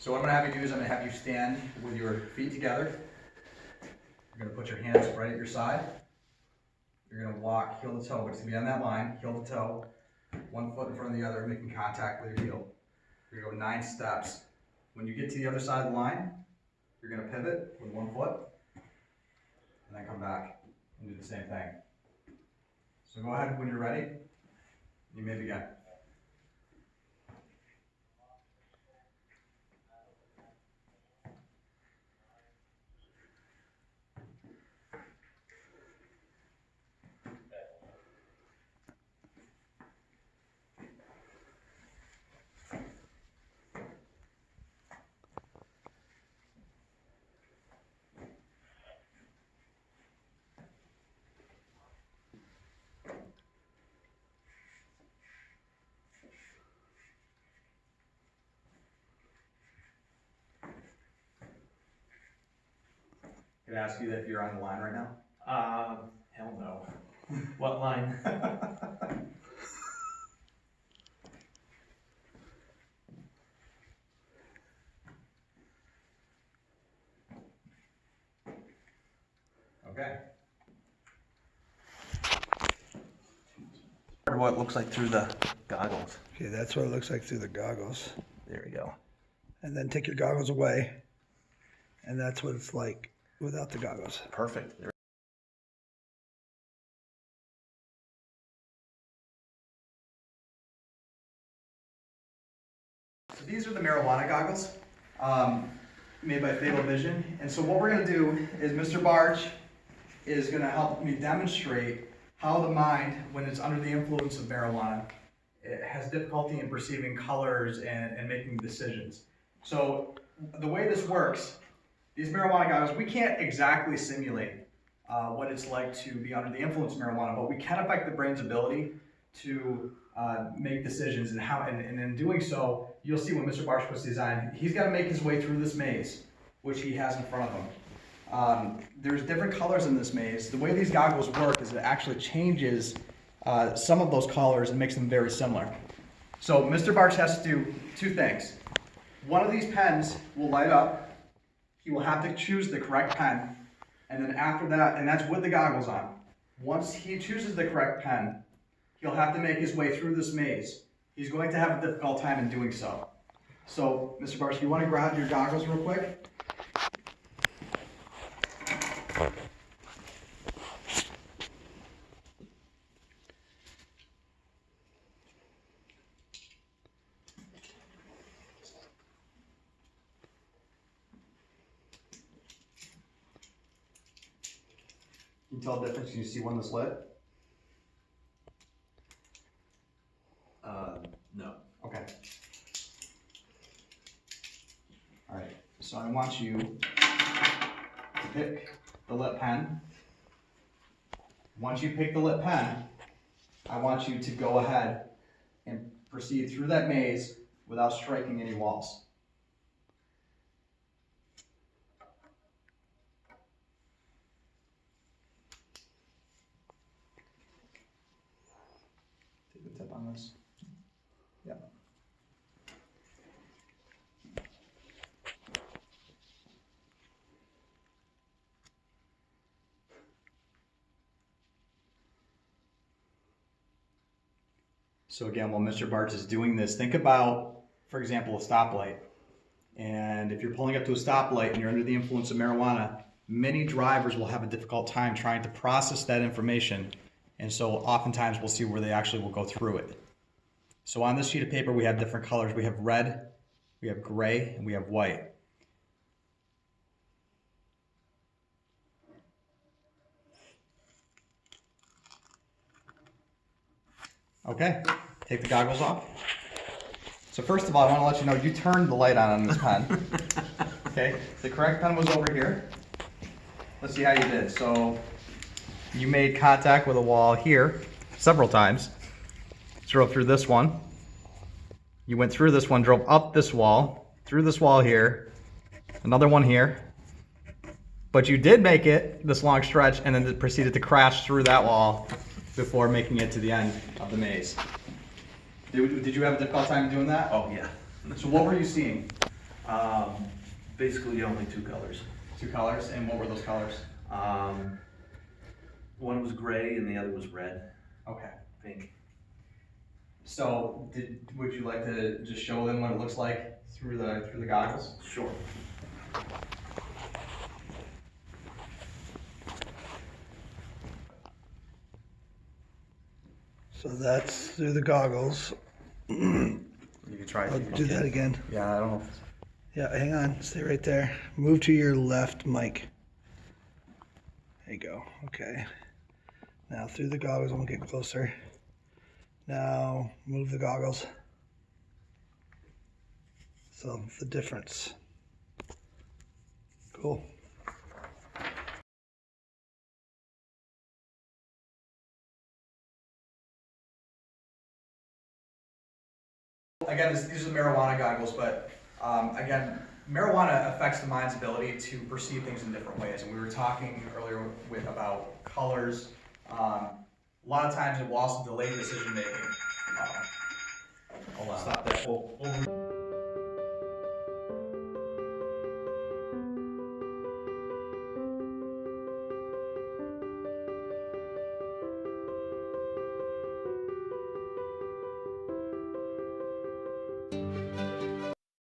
So what I'm gonna have you do is I'm gonna have you stand with your feet together. You're gonna put your hands right at your side. You're gonna walk heel to toe, but it's gonna be on that line, heel to toe, one foot in front of the other, making contact with your heel. You're gonna go 9 steps. When you get to the other side of the line, you're gonna pivot with one foot, and then come back and do the same thing. So go ahead when you're ready, you may begin. Could I ask you if you're on the line right now? Hell no. What line? Okay. What it looks like through the goggles. Okay, that's what it looks like through the goggles. There we go. And then take your goggles away, and that's what it's like without the goggles. Perfect. So these are the marijuana goggles made by Fatal Vision. And so what we're going to do is Mr. Barch is going to help me demonstrate how the mind, when it's under the influence of marijuana, it has difficulty in perceiving colors and making decisions. So the way this works, these marijuana goggles, we can't exactly simulate what it's like to be under the influence of marijuana, but we can affect the brain's ability to make decisions, and in doing so, you'll see when Mr. Barch puts these on, he's got to make his way through this maze, which he has in front of him. There's different colors in this maze. The way these goggles work is it actually changes some of those colors and makes them very similar. So Mr. Barch has to do 2 things. One of these pens will light up. He will have to choose the correct pen, and then after that, and that's with the goggles on. Once he chooses the correct pen, he'll have to make his way through this maze. He's going to have a difficult time in doing so. So, Mr. Barch, you want to grab your goggles real quick? Can you tell the difference? Can you see one that's lit? No. Okay. All right, so I want you to pick the lit pen. Once you pick the lit pen, I want you to go ahead and proceed through that maze without striking any walls. Take the tip on this. Yeah. So again, while Mr. Barch is doing this, think about, for example, a stoplight. And if you're pulling up to a stoplight and you're under the influence of marijuana, many drivers will have a difficult time trying to process that information. And so oftentimes we'll see where they actually will go through it. So on this sheet of paper, we have different colors. We have red, we have gray, and we have white. Okay, take the goggles off. So first of all, I want to let you know you turned the light on this pen. Okay, the correct pen was over here. Let's see how you did. So you made contact with a wall here several times. Drove through this one. You went through this one, drove up this wall, through this wall here, another one here. But you did make it this long stretch and then proceeded to crash through that wall before making it to the end of the maze. Did you have a difficult time doing that? Oh, yeah. So what were you seeing? Basically only 2 colors. 2 colors, and what were those colors? One was gray and the other was red, Okay. pink. So, would you like to just show them what it looks like through the goggles? Sure. So that's through the goggles. You could try I'll do that again. Yeah, I don't know. Yeah, hang on. Stay right there. Move to your left mic. There you go. Okay. Now through the goggles, I'm gonna get closer. Now move the goggles. So the difference. Cool. Again, these are marijuana goggles, but again, marijuana affects the mind's ability to perceive things in different ways. And we were talking earlier about colors. A lot of times it will also delay decision making. Stop that.